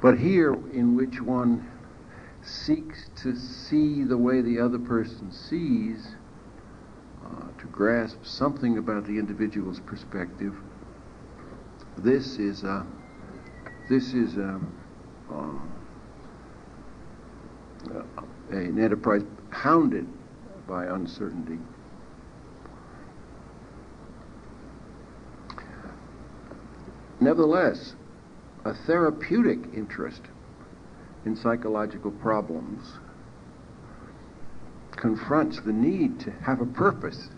But here, in which one seeks to see the way the other person sees, to grasp something about the individual's perspective, this is an enterprise hounded by uncertainty. Nevertheless, a therapeutic interest in psychological problems confronts the need to have a purpose,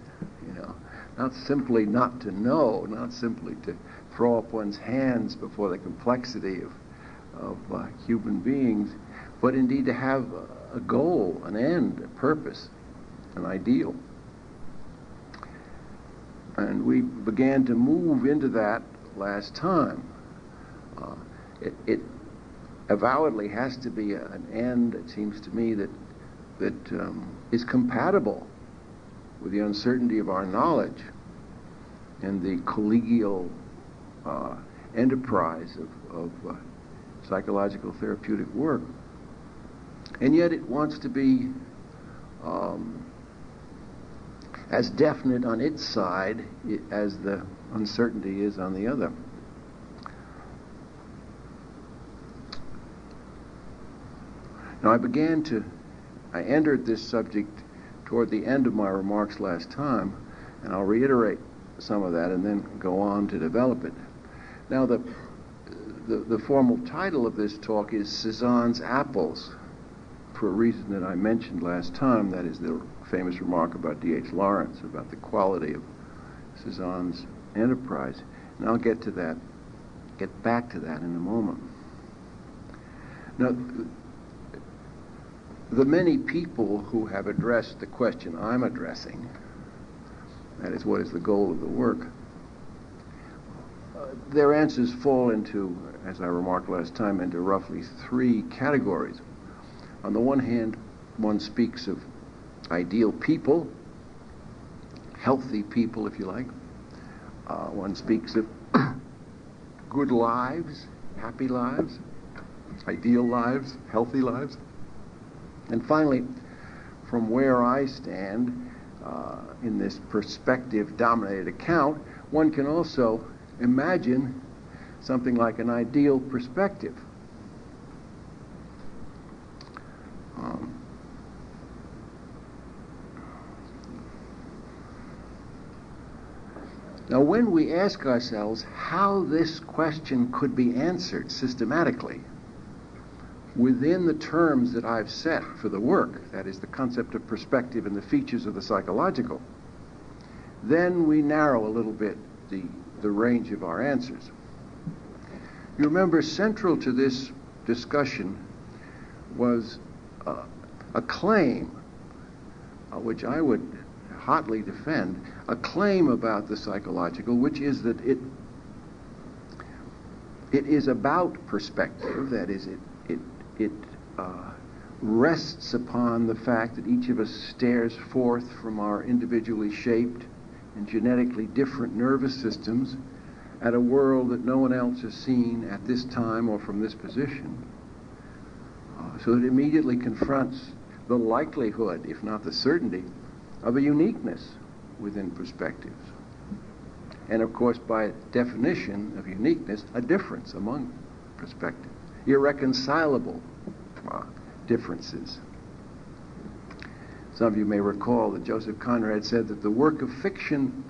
not simply not to know, not simply to throw up one's hands before the complexity of human beings, but indeed to have a goal, an end, a purpose, an ideal. And we began to move into that last time. It avowedly has to be an end, it seems to me, that is compatible with the uncertainty of our knowledge and the collegial enterprise of psychological therapeutic work. And yet it wants to be as definite on its side as the uncertainty is on the other. Now I entered this subject toward the end of my remarks last time, and I'll reiterate some of that and then go on to develop it. Now the formal title of this talk is Cezanne's Apples, for a reason that I mentioned last time, that is the famous remark about D.H. Lawrence, about the quality of Cezanne's enterprise. And I'll get back to that in a moment. Now, the many people who have addressed the question I'm addressing, that is, what is the goal of the work, their answers fall into, as I remarked last time, into roughly three categories. On the one hand, one speaks of ideal people, healthy people, if you like. One speaks of good lives, happy lives, ideal lives, healthy lives. And finally, from where I stand in this perspective-dominated account, one can also imagine something like an ideal perspective. Now, when we ask ourselves how this question could be answered systematically within the terms that I've set for the work, that is, the concept of perspective and the features of the psychological, then we narrow a little bit the range of our answers. You remember, central to this discussion was a claim, which I would hotly defend, a claim about the psychological, which is that it is about perspective. That is, it rests upon the fact that each of us stares forth from our individually shaped and genetically different nervous systems at a world that no one else has seen at this time or from this position. So it immediately confronts the likelihood, if not the certainty, of a uniqueness within perspectives. And of course, by definition of uniqueness, a difference among perspectives. Irreconcilable differences. Some of you may recall that Joseph Conrad said that the work of fiction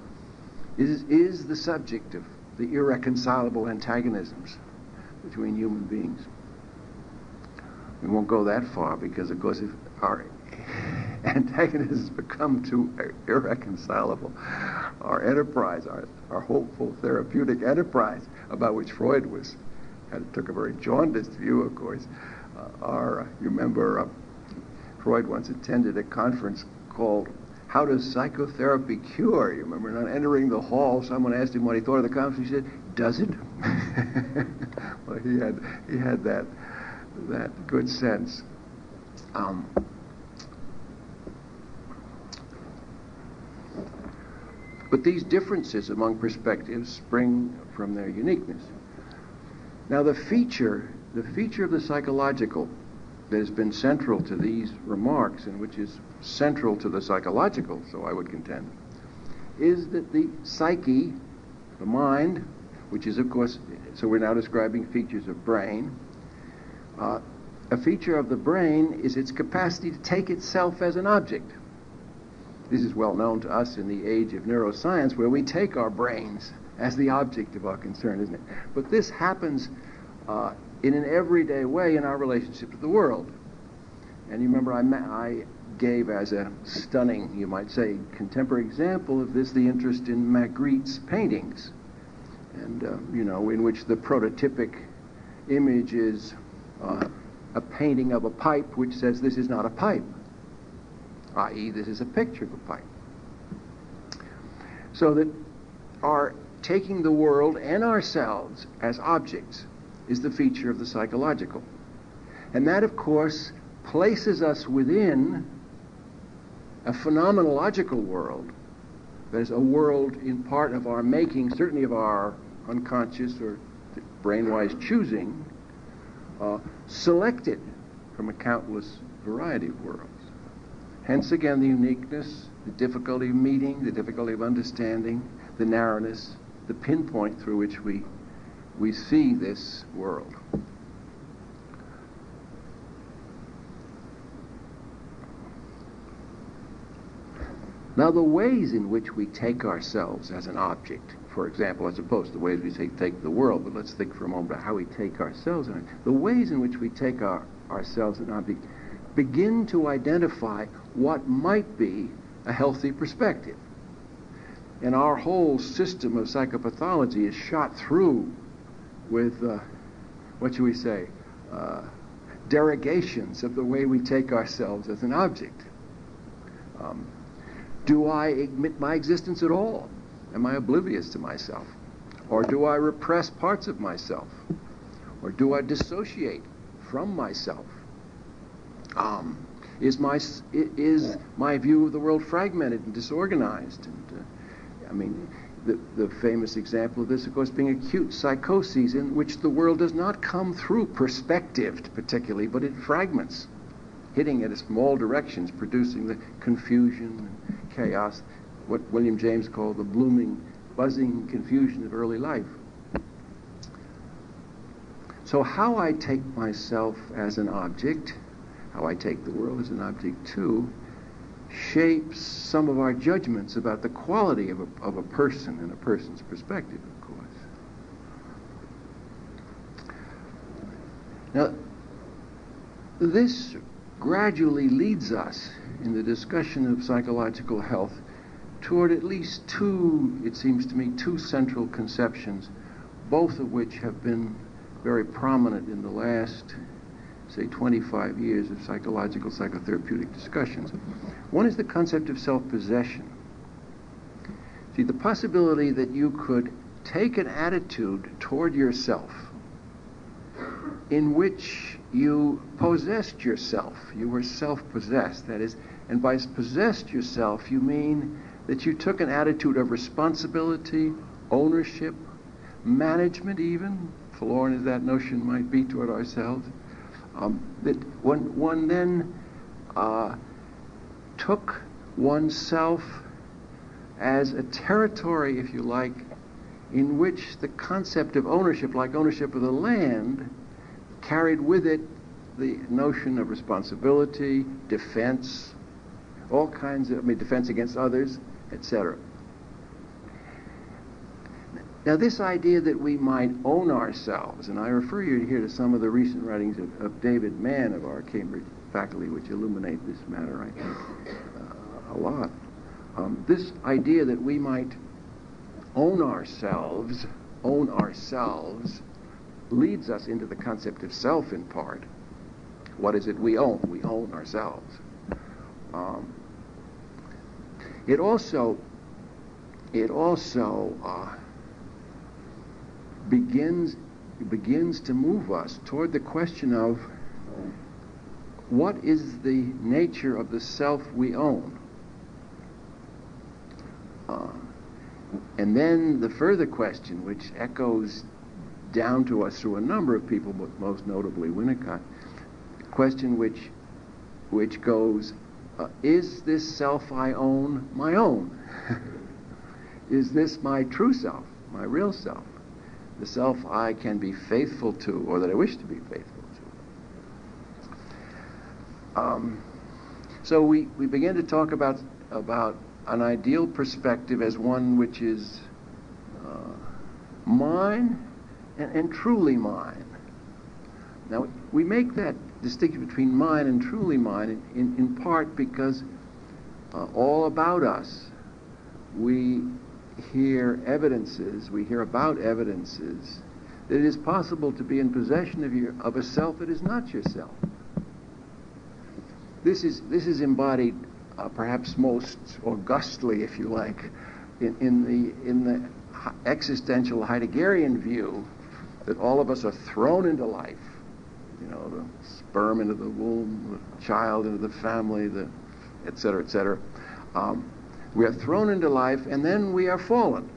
is the subject of the irreconcilable antagonisms between human beings. We won't go that far because, of course, if our antagonisms become too irreconcilable, our enterprise, our hopeful therapeutic enterprise, about which Freud took a very jaundiced view, of course. You remember, Freud once attended a conference called "How Does Psychotherapy Cure?" You remember, not entering the hall, someone asked him what he thought of the conference. He said, "Does it?" Well, he had that good sense. But these differences among perspectives spring from their uniqueness. Now, the feature the feature of the psychological that has been central to these remarks, and which is central to the psychological, so I would contend, is that the psyche, the mind, which is, of course, so we're now describing features of brain. A feature of the brain is its capacity to take itself as an object. This is well known to us in the age of neuroscience, where we take our brains as the object of our concern, isn't it? But this happens in an everyday way in our relationship to the world. And you remember I gave as a stunning, you might say, contemporary example of this, the interest in Magritte's paintings. And, in which the prototypic image is a painting of a pipe which says this is not a pipe, i.e. this is a picture of a pipe. So that our taking the world and ourselves as objects is the feature of the psychological. And that, of course, places us within a phenomenological world, that is a world in part of our making, certainly of our unconscious or brain-wise choosing, selected from a countless variety of worlds. Hence again the uniqueness, the difficulty of meeting, the difficulty of understanding, the narrowness, the pinpoint through which we see this world. Now, the ways in which we take ourselves as an object, for example, as opposed to the ways we take the world, but let's think for a moment about how we take ourselves. The ways in which we take ourselves as an object begin to identify what might be a healthy perspective. And our whole system of psychopathology is shot through with, derogations of the way we take ourselves as an object. Do I admit my existence at all? Am I oblivious to myself? Or do I repress parts of myself? Or do I dissociate from myself? Is my view of the world fragmented and disorganized? And the famous example of this, of course, being acute psychoses, in which the world does not come through perspective particularly, but it fragments, hitting at from all directions, producing the confusion and chaos, what William James called the blooming, buzzing confusion of early life. So how I take myself as an object, how I take the world as an object too, shapes some of our judgments about the quality of a person and a person's perspective, of course. Now, this gradually leads us in the discussion of psychological health toward at least two, it seems to me, two central conceptions, both of which have been very prominent in the last, say, 25 years of psychological, psychotherapeutic discussions. One is the concept of self-possession. See, the possibility that you could take an attitude toward yourself in which you possessed yourself, you were self-possessed, that is, and by possessed yourself, you mean that you took an attitude of responsibility, ownership, management even, forlorn as that notion might be toward ourselves, that one then took oneself as a territory, if you like, in which the concept of ownership, like ownership of the land, carried with it the notion of responsibility, defense, all kinds of, defense against others, etc. Now, this idea that we might own ourselves, and I refer you here to some of the recent writings of David Mann of our Cambridge faculty, which illuminate this matter, I think, a lot. This idea that we might own ourselves, leads us into the concept of self in part. What is it we own? We own ourselves. It also begins to move us toward the question of what is the nature of the self we own. And then the further question, which echoes down to us through a number of people, but most notably Winnicott. A question which goes, is this self I own my own? Is this my true self, my real self, the self I can be faithful to, or that I wish to be faithful to? So we begin to talk about an ideal perspective as one which is mine and truly mine. Now, we make that distinction between mine and truly mine in part because all about us we hear about evidences that it is possible to be in possession of a self that is not yourself. This is embodied perhaps most augustly, if you like, in the existential Heideggerian view that all of us are thrown into life. You know, the sperm into the womb, the child into the family, et cetera, et cetera. We are thrown into life, and then we are fallen.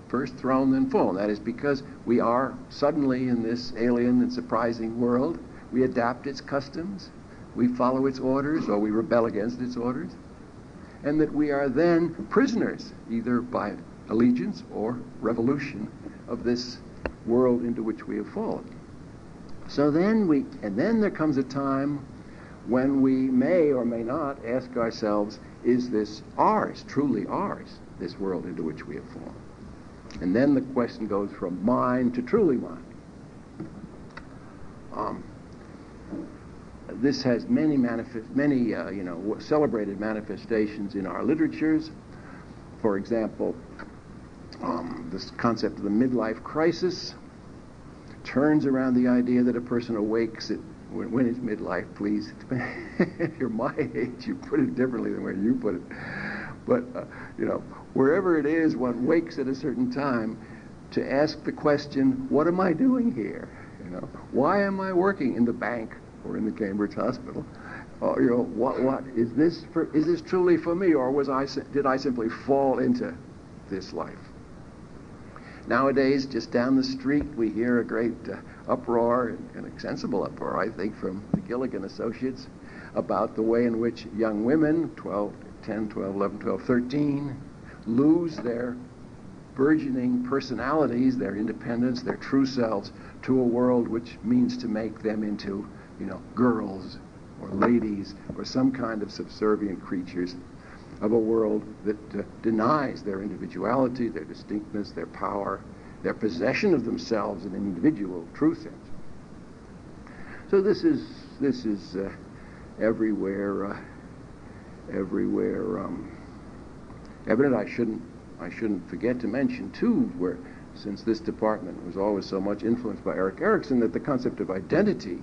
First thrown, then fallen. That is because we are suddenly in this alien and surprising world. We adapt its customs, we follow its orders, or we rebel against its orders, and that we are then prisoners, either by allegiance or revolution, of this world into which we have fallen. So then there comes a time when we may or may not ask ourselves, is this ours, truly ours, this world into which we have fallen? And then the question goes from mine to truly mine. This has many celebrated manifestations in our literatures. For example, this concept of the midlife crisis turns around the idea that a person awakes at when it's midlife, please. If you're my age, you put it differently than where you put it. But, wherever it is, one wakes at a certain time to ask the question, what am I doing here? Why am I working in the bank or in the Cambridge Hospital? What is this for? Is this truly for me, or did I simply fall into this life? Nowadays, just down the street, we hear a great uproar, an sensible uproar, I think, from the Gilligan Associates about the way in which young women, 10, 12, 11, 12, 13, lose their burgeoning personalities, their independence, their true selves, to a world which means to make them into, girls or ladies or some kind of subservient creatures of a world that denies their individuality, their distinctness, their power, their possession of themselves in an individual true sense. So this is everywhere evident. I shouldn't forget to mention too, where since this department was always so much influenced by Erik Erikson, that the concept of identity,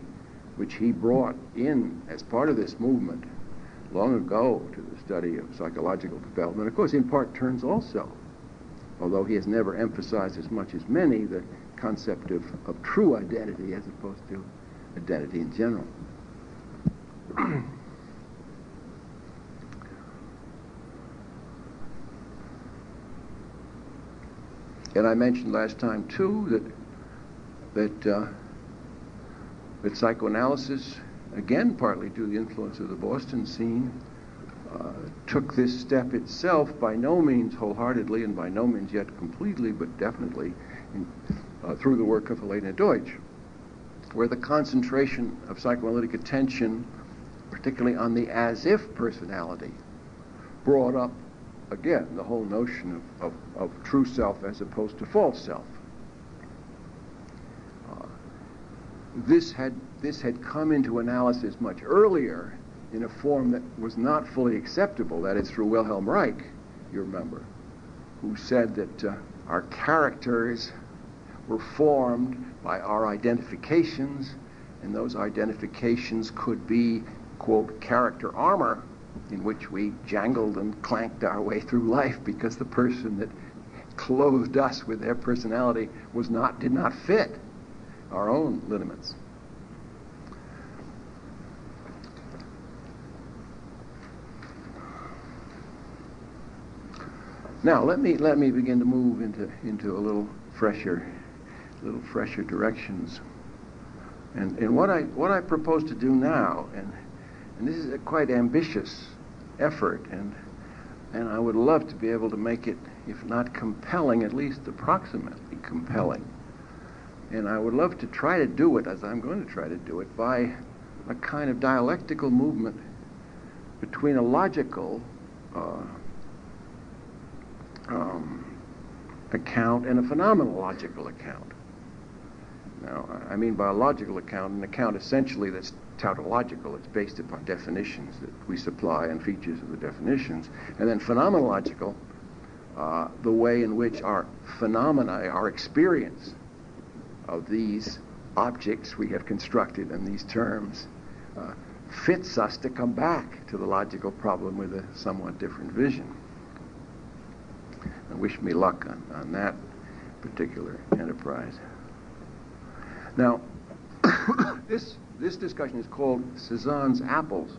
which he brought in as part of this movement long ago to the study of psychological development, of course, in part turns also, although he has never emphasized as much as many, the concept of true identity as opposed to identity in general. And I mentioned last time, too, that psychoanalysis, again partly due to the influence of the Boston scene, took this step itself, by no means wholeheartedly and by no means yet completely, but definitely through the work of Helena Deutsch, where the concentration of psychoanalytic attention, particularly on the as-if personality, brought up, again, the whole notion of true self as opposed to false self. This had come into analysis much earlier in a form that was not fully acceptable, that is through Wilhelm Reich, you remember, who said that our characters were formed by our identifications, and those identifications could be, quote, character armor, in which we jangled and clanked our way through life because the person that clothed us with their personality did not fit our own lineaments. Now let me begin to move into a little fresher little fresher directions. And what I propose to do now, and this is a quite ambitious effort, and I would love to be able to make it, if not compelling, at least approximately compelling. And I would love to try to do it, as I'm going to try to do it, by a kind of dialectical movement between a logical account and a phenomenological account. Now, I mean by a logical account, an account essentially that's tautological. It's based upon definitions that we supply and features of the definitions. And then phenomenological, the way in which our phenomena, our experience of these objects we have constructed in these terms, fits us to come back to the logical problem with a somewhat different vision. And wish me luck on that particular enterprise. Now, this discussion is called Cezanne's apples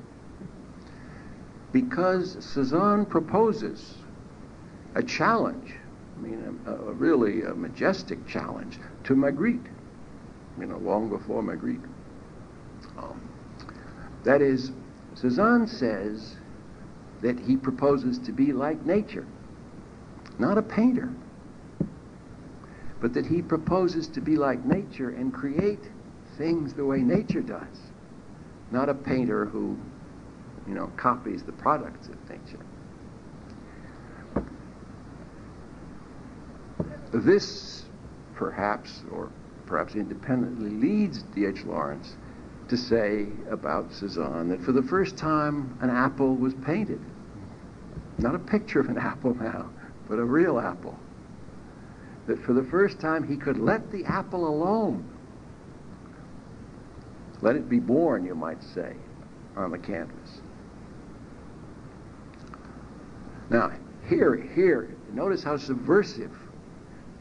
because Cezanne proposes a challenge, I mean, a really majestic challenge to Magritte, long before Magritte. That is, Cezanne says that he proposes to be like nature, not a painter, but that he proposes to be like nature and create things the way nature does, not a painter who, copies the products of nature. This, perhaps, or perhaps independently, leads D.H. Lawrence to say about Cezanne that for the first time an apple was painted. Not a picture of an apple now, but a real apple. That for the first time he could let the apple alone. Let it be born, you might say, on the canvas. Now, here, notice how subversive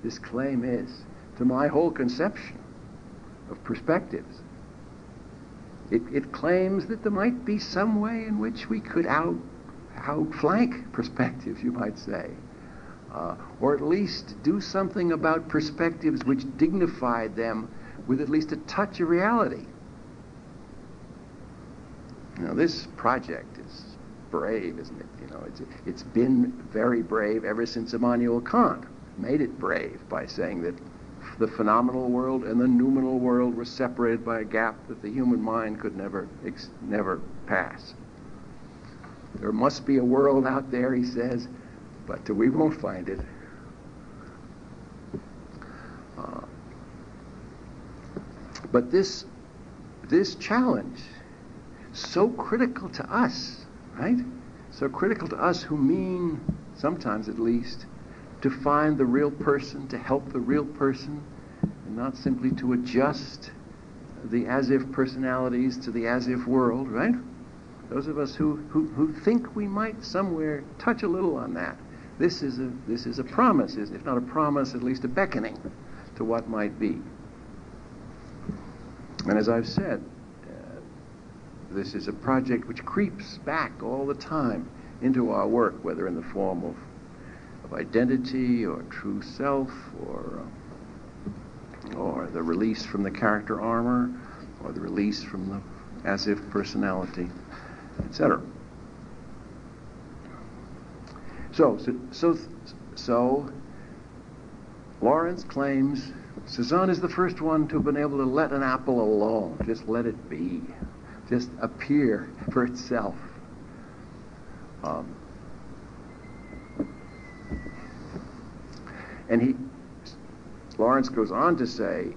this claim is to my whole conception of perspectives. It claims that there might be some way in which we could outflank perspectives, you might say, or at least do something about perspectives which dignified them with at least a touch of reality. This project is brave, isn't it? It's been very brave ever since Immanuel Kant made it brave by saying that the phenomenal world and the noumenal world were separated by a gap that the human mind could never pass. There must be a world out there, he says, but we won't find it. But this challenge, so critical to us, right? So critical to us who mean, sometimes at least, to find the real person, to help the real person, and not simply to adjust the as-if personalities to the as-if world, right? Those of us who think we might somewhere touch a little on that. This is a promise, if not a promise, at least a beckoning to what might be. And as I've said, this is a project which creeps back all the time into our work, whether in the form of identity or true self, or the release from the character armor, or the release from the as-if personality, etc. So Lawrence claims Cezanne is the first one to have been able to let an apple alone, just let it be, just appear for itself. And Lawrence goes on to say,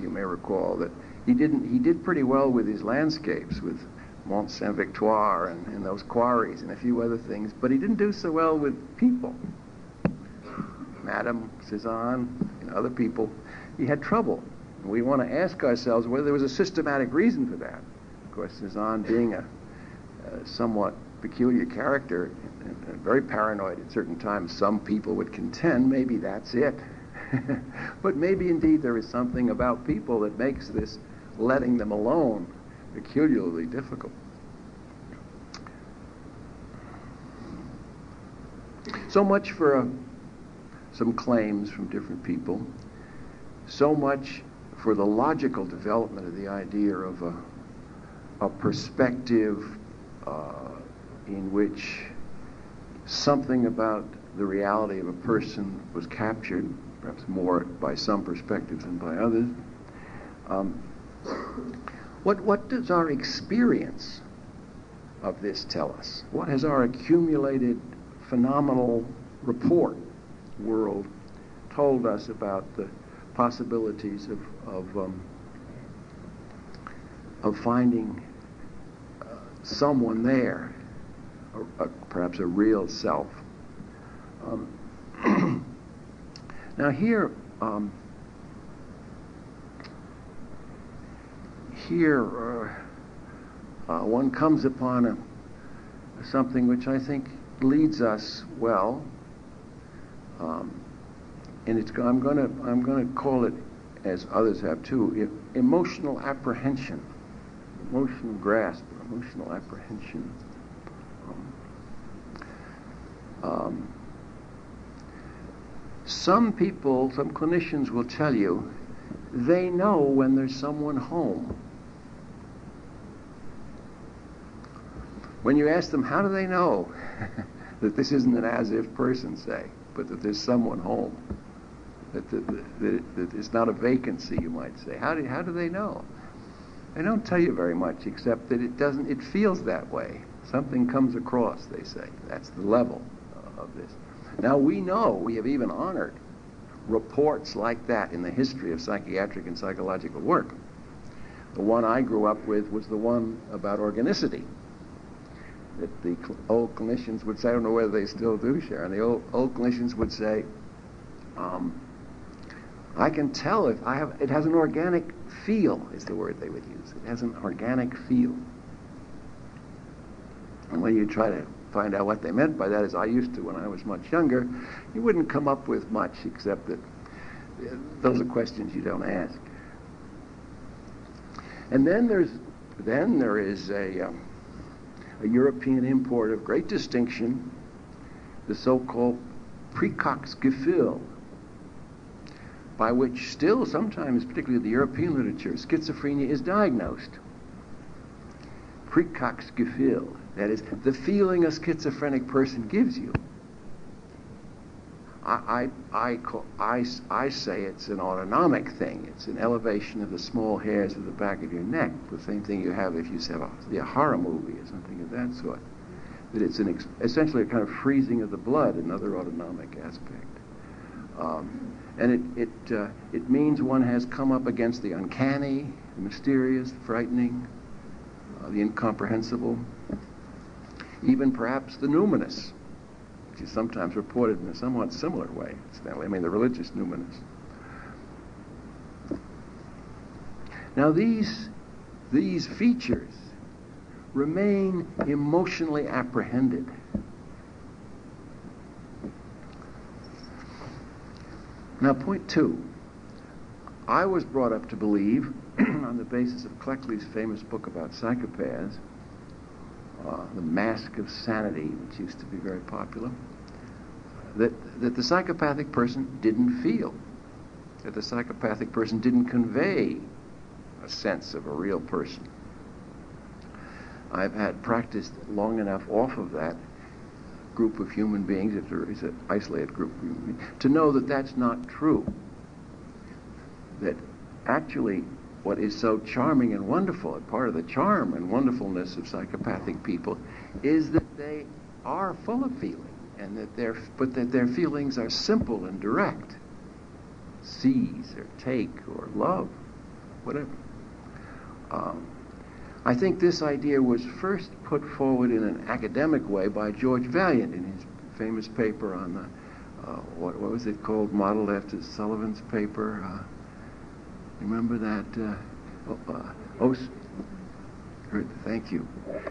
you may recall, that he did pretty well with his landscapes, with Mont Saint-Victoire and those quarries and a few other things, but he didn't do so well with people. Madame, Cezanne, and other people, he had trouble. And we want to ask ourselves whether there was a systematic reason for that. Of course, Cezanne being a somewhat peculiar character and very paranoid at certain times, some people would contend maybe that's it. But maybe indeed there is something about people that makes this letting them alone peculiarly difficult. So much for some claims from different people. so much for the logical development of the idea of a perspective in which something about the reality of a person was captured, perhaps more by some perspectives than by others. What does our experience of this tell us? What has our accumulated phenomenal report world told us about the possibilities of finding someone there, perhaps a real self? Now here one comes upon something which I think leads us well, and I'm going to call it, as others have too, emotional apprehension, emotional grasp, emotional apprehension. Some people, some clinicians will tell you they know when there's someone home. When you ask them, how do they know that this isn't an as-if person, say, but that there's someone home, that it's not a vacancy, you might say. How do they know? They don't tell you very much, except that it feels that way. Something comes across, they say. That's the level of this. Now we know, we have even honored reports like that in the history of psychiatric and psychological work. The one I grew up with was the one about organicity. That the old clinicians would say, I don't know whether they still do, Sharon, the old clinicians would say, I can tell if it has an organic feel, is the word they would use. It has an organic feel. And when you try to find out what they meant by that, as I used to when I was much younger, you wouldn't come up with much, except that those are questions you don't ask. And then there is a European import of great distinction, the so-called Precox-Gefühl, by which still sometimes, particularly the European literature, schizophrenia is diagnosed. Precox-Gefühl, that is, the feeling a schizophrenic person gives you. I say it's an autonomic thing. It's an elevation of the small hairs of the back of your neck, the same thing you have if you see a horror movie or something of that sort. That it's essentially a kind of freezing of the blood, another autonomic aspect. And it means one has come up against the uncanny, the mysterious, the frightening, the incomprehensible, even perhaps the numinous, which is sometimes reported in a somewhat similar way, incidentally. I mean, the religious numinous. Now, these features remain emotionally apprehended. Now, point two. I was brought up to believe, on the basis of Cleckley's famous book about psychopaths, The Mask of Sanity, which used to be very popular, that the psychopathic person didn't feel, that the psychopathic person didn't convey a sense of a real person. I've had practiced long enough off of that group of human beings, if there is an isolated group of human beings, to know that that's not true. That actually what is so charming and wonderful, and part of the charm and wonderfulness of psychopathic people, is that they are full of feeling, and that their feelings are simple and direct. Seize or take or love, whatever. I think this idea was first put forward in an academic way by George Vaillant in his famous paper on the, what was it called, modeled after Sullivan's paper. Remember that? Thank you.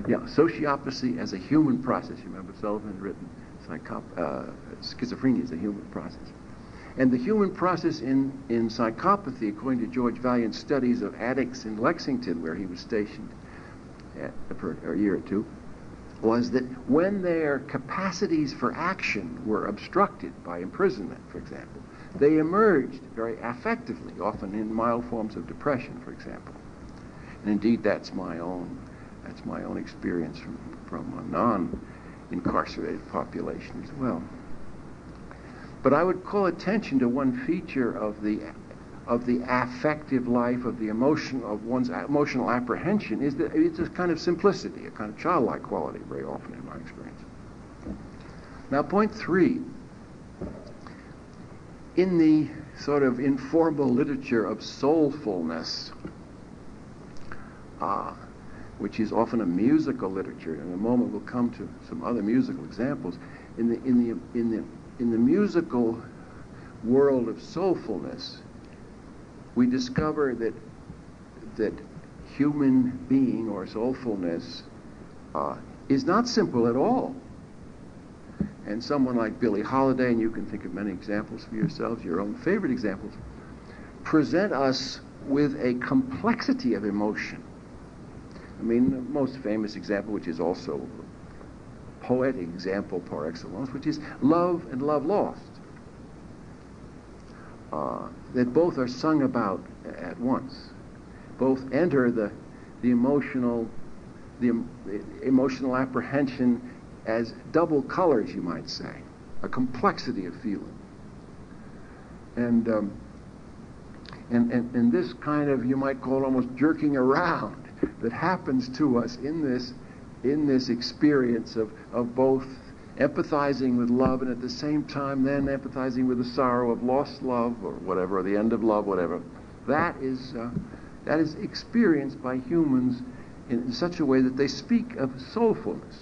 Yeah, Sociopathy as a Human Process. You remember Sullivan had written Schizophrenia is a Human Process. And the human process in psychopathy, according to George Vaillant's studies of addicts in Lexington, where he was stationed for a year or two, was that when their capacities for action were obstructed by imprisonment, for example, They emerged very affectively, often in mild forms of depression, for example. And indeed, that's my own experience from a non-incarcerated population as well. But I would call attention to one feature of the affective life, of one's emotional apprehension, is that it's a kind of simplicity, a kind of childlike quality, very often in my experience. Now, point 3. In the sort of informal literature of soulfulness, which is often a musical literature, and in a moment we'll come to some other musical examples. In the musical world of soulfulness, we discover that human being or soulfulness is not simple at all. And someone like Billie Holiday, and you can think of many examples for yourselves, your own favorite examples, present us with a complexity of emotion. I mean, the most famous example, which is also a poetic example par excellence, which is love and love lost. That both are sung about at once. Both enter the emotional apprehension as double colors, you might say, a complexity of feeling. And this kind of, you might call it almost jerking around that happens to us in this experience of both empathizing with love and at the same time then empathizing with the sorrow of lost love or whatever, or the end of love, whatever. That is experienced by humans in such a way that they speak of soulfulness.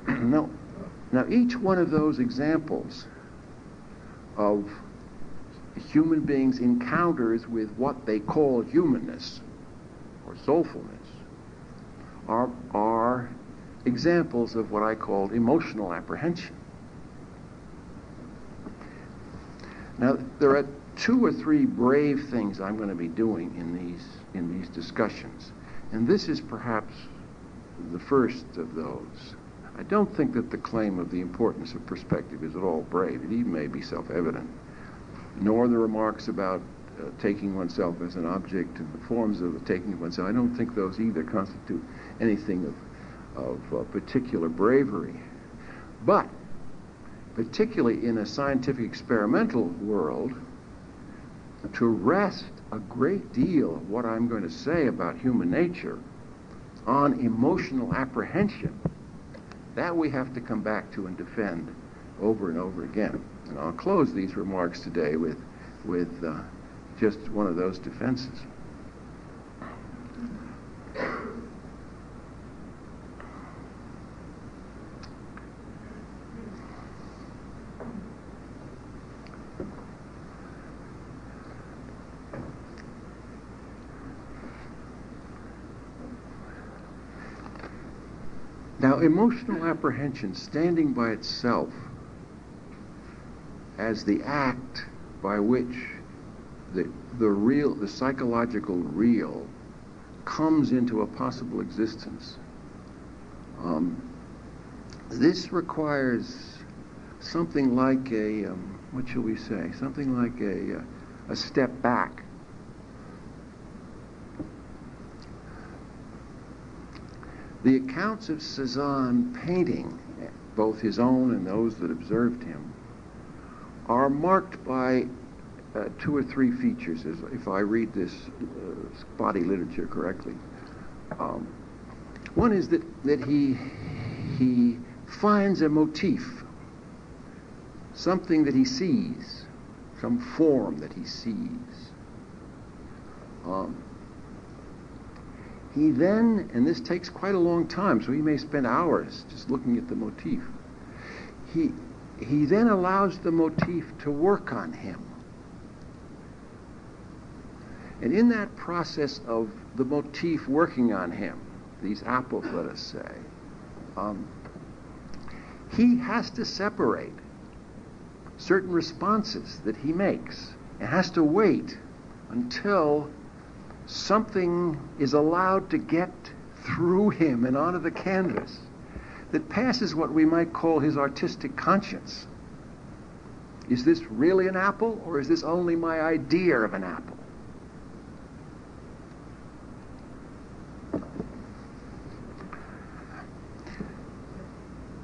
Now, each one of those examples of human beings' encounters with what they call humanness or soulfulness are examples of what I called emotional apprehension. Now, there are 2 or 3 brave things I'm going to be doing in these discussions, and this is perhaps the first of those. I don't think that the claim of the importance of perspective is at all brave. It even may be self-evident, nor the remarks about taking oneself as an object and the forms of taking oneself. I don't think those either constitute anything of particular bravery. But particularly in a scientific experimental world, to rest a great deal of what I'm going to say about human nature on emotional apprehension, that we have to come back to and defend over and over again. And I'll close these remarks today with just one of those defenses. Now, emotional apprehension, standing by itself as the act by which the psychological real comes into a possible existence, this requires something like something like a step back. The accounts of Cezanne painting, both his own and those that observed him, are marked by 2 or 3 features, if I read this spotty literature correctly. One is that he finds a motif, something that he sees, some form that he sees. He then, and this takes quite a long time, so he may spend hours just looking at the motif. He then allows the motif to work on him. And in that process of the motif working on him, these apples, let us say, he has to separate certain responses that he makes and has to wait until something is allowed to get through him and onto the canvas that passes what we might call his artistic conscience. Is this really an apple, or is this only my idea of an apple?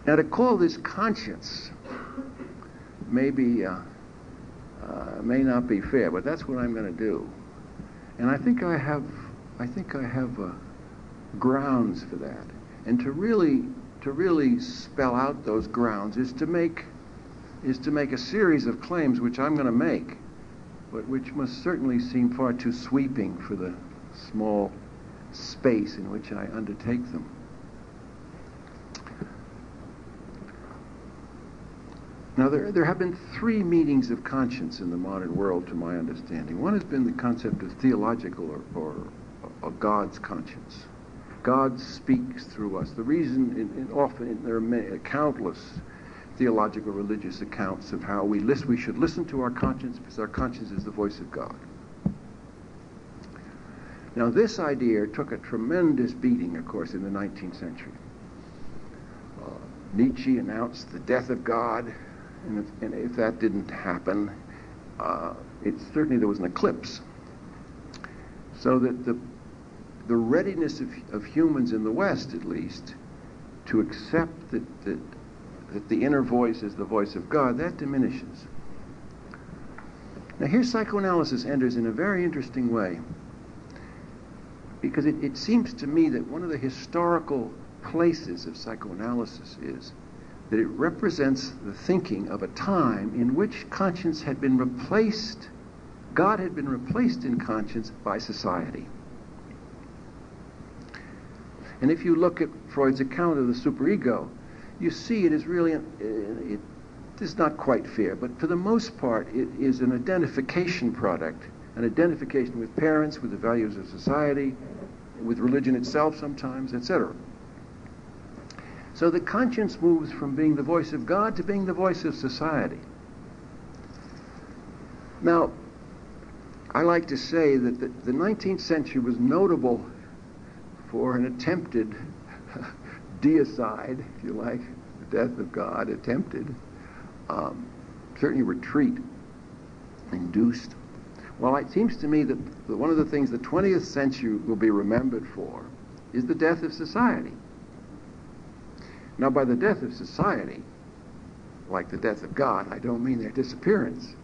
Now, to call this conscience may not be fair, but that's what I'm going to do. And I think I have grounds for that. And to really spell out those grounds is to make a series of claims which I'm going to make, but which must certainly seem far too sweeping for the small space in which I undertake them. Now, there have been three meanings of conscience in the modern world, to my understanding. One has been the concept of theological or God's conscience. God speaks through us. The reason, often there are countless theological religious accounts of how we should listen to our conscience, because our conscience is the voice of God. Now, this idea took a tremendous beating, of course, in the 19th century. Nietzsche announced the death of God. And if that didn't happen, certainly there was an eclipse. So that the readiness of humans in the West, at least, to accept that the inner voice is the voice of God, that diminishes. Now here psychoanalysis enters in a very interesting way, because it seems to me that one of the historical places of psychoanalysis is that it represents the thinking of a time in which conscience had been replaced, God had been replaced in conscience by society. And if you look at Freud's account of the superego, you see it is really, it is not quite fair, but for the most part it is an identification product, an identification with parents, with the values of society, with religion itself sometimes, etc. So the conscience moves from being the voice of God to being the voice of society. Now, I like to say that the 19th century was notable for an attempted deicide, if you like, the death of God, attempted, certainly retreat induced. Well, it seems to me that one of the things the 20th century will be remembered for is the death of society. Now, by the death of society, like the death of God, I don't mean their disappearance,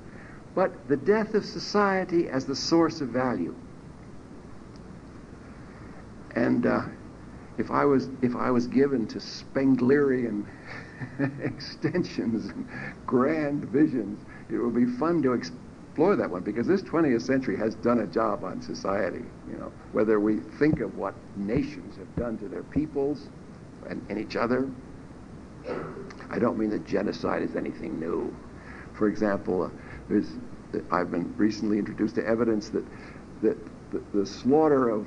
but the death of society as the source of value. And if I was given to Spenglerian extensions and grand visions, it would be fun to explore that one, because this 20th century has done a job on society. You know, whether we think of what nations have done to their peoples and each other. I don't mean that genocide is anything new. For example, I've been recently introduced to evidence that the slaughter of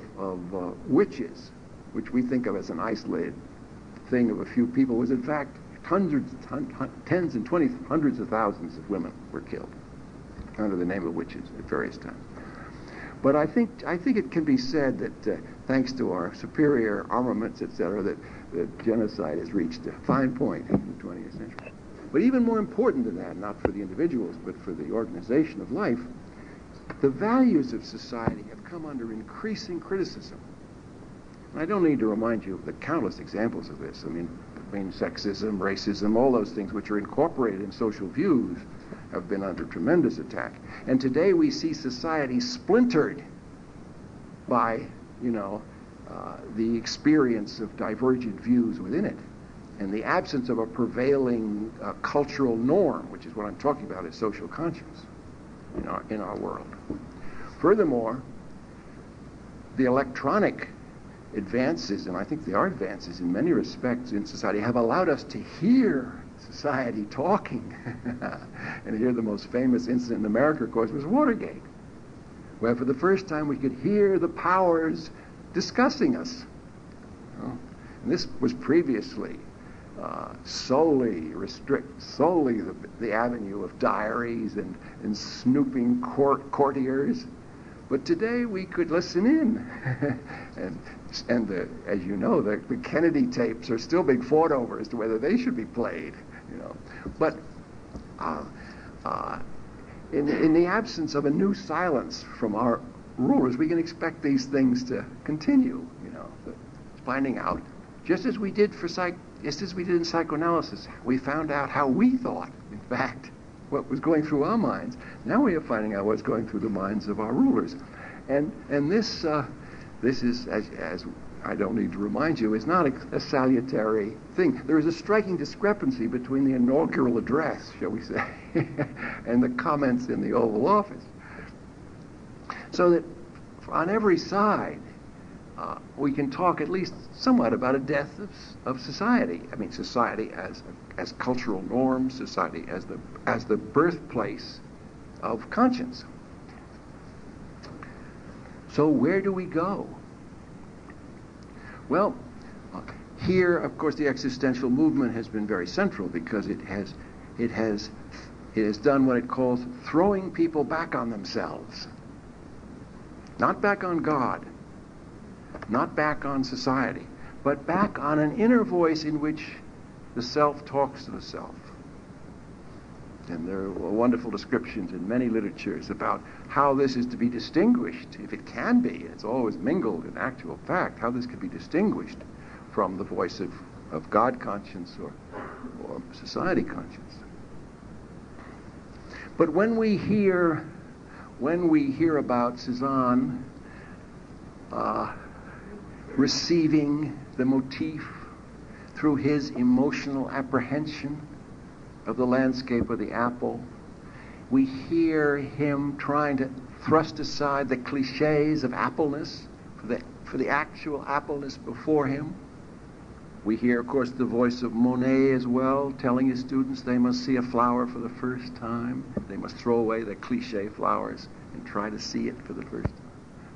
witches, which we think of as an isolated thing of a few people, was in fact tens and hundreds of thousands of women were killed under the name of witches at various times. But I think it can be said that thanks to our superior armaments, etc., that genocide has reached a fine point in the 20th century. But even more important than that, not for the individuals, but for the organization of life, the values of society have come under increasing criticism. And I don't need to remind you of the countless examples of this. I mean, sexism, racism, all those things which are incorporated in social views have been under tremendous attack. And today we see society splintered by, the experience of divergent views within it, and the absence of a prevailing cultural norm, which is what I'm talking about, is social conscience in our world. Furthermore, the electronic advances, and I think they are advances in many respects in society, have allowed us to hear society talking. And here the most famous incident in America, of course, was Watergate, where for the first time we could hear the powers discussing us. And this was previously solely the avenue of diaries and snooping courtiers. But today we could listen in. and as you know, the Kennedy tapes are still being fought over as to whether they should be played. But In the absence of a new silence from our rulers, we can expect these things to continue. Finding out, just as we did in psychoanalysis, we found out how we thought. In fact, what was going through our minds. Now we are finding out what's going through the minds of our rulers, and this is, as I don't need to remind you, is not a salutary thing. There is a striking discrepancy between the inaugural address, shall we say, and the comments in the Oval Office. So that on every side, we can talk at least somewhat about a death of society. I mean, society as cultural norms, society as the birthplace of conscience. So where do we go? Well, here, of course, the existential movement has been very central because it has done what it calls throwing people back on themselves. Not back on God, not back on society, but back on an inner voice in which the self talks to the self. And there are wonderful descriptions in many literatures about how this is to be distinguished, if it can be. It's always mingled in actual fact, how this can be distinguished from the voice of God conscience or society conscience. But when we hear about Cezanne receiving the motif through his emotional apprehension of the landscape of the apple, we hear him trying to thrust aside the cliches of appleness for the actual appleness before him. We hear, of course, the voice of Monet as well, telling his students they must see a flower for the first time. They must throw away the cliche flowers and try to see it for the first time.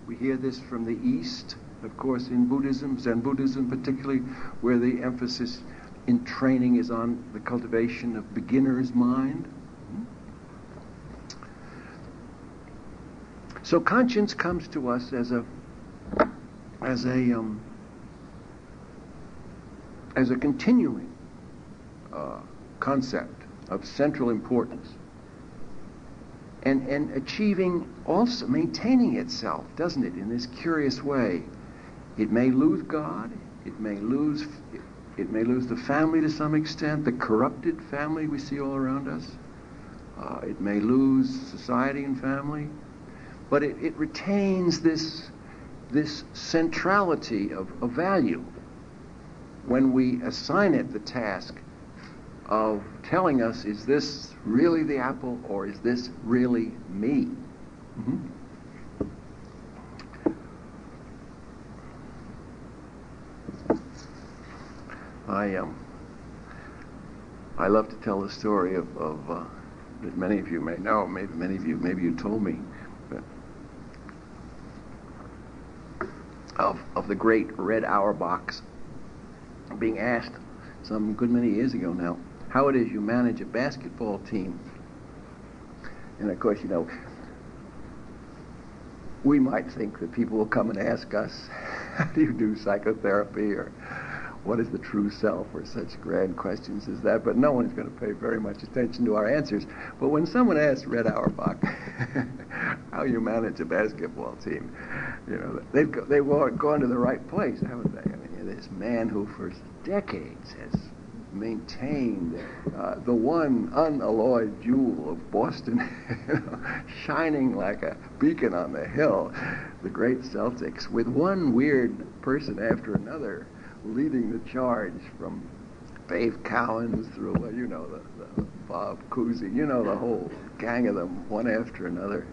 We hear this from the East, of course, in Buddhism, Zen Buddhism particularly, where the emphasis in training is on the cultivation of beginner's mind. So conscience comes to us as a continuing concept of central importance, and achieving, also maintaining itself, doesn't it, in this curious way. It may lose God, it may lose the family to some extent, the corrupted family we see all around us. It may lose society and family, but it retains this centrality of value when we assign it the task of telling us, is this really the apple or is this really me? Mm-hmm. I love to tell the story of that many of you may know, maybe you told me, but of the great Red Auerbach being asked some good many years ago now how it is you manage a basketball team. And of course, we might think that people will come and ask us, how do you do psychotherapy, or what is the true self, or such grand questions as that, but no one's going to pay very much attention to our answers. But when someone asks Red Auerbach how you manage a basketball team, they've gone to the right place, haven't they? I mean, this man who for decades has maintained the one unalloyed jewel of Boston, shining like a beacon on the hill, the great Celtics, with one weird person after another leading the charge, from Dave Cowens through, the Bob Cousy, the whole gang of them, one after another,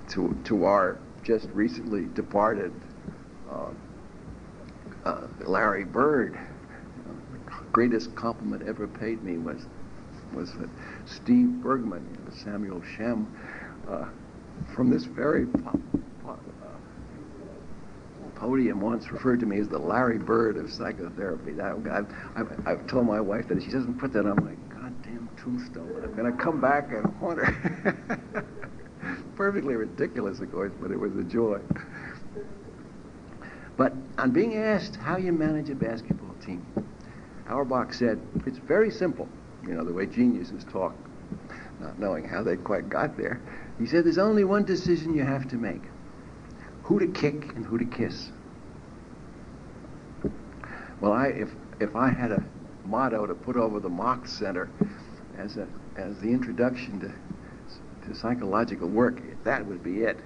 to our just recently departed Larry Bird. The greatest compliment ever paid me was that Steve Bergman, Samuel Shem, from this very podium once referred to me as the Larry Bird of psychotherapy. I've told my wife that if she doesn't put that on my goddamn tombstone, I'm going to come back and haunt her. Perfectly ridiculous, of course, but it was a joy. But on being asked how you manage a basketball team, Auerbach said, it's very simple, the way geniuses talk. not knowing how they quite got there. He said, there's only one decision you have to make: who to kick and who to kiss. Well, if I had a motto to put over the Mock Center as the introduction to psychological work, that would be it.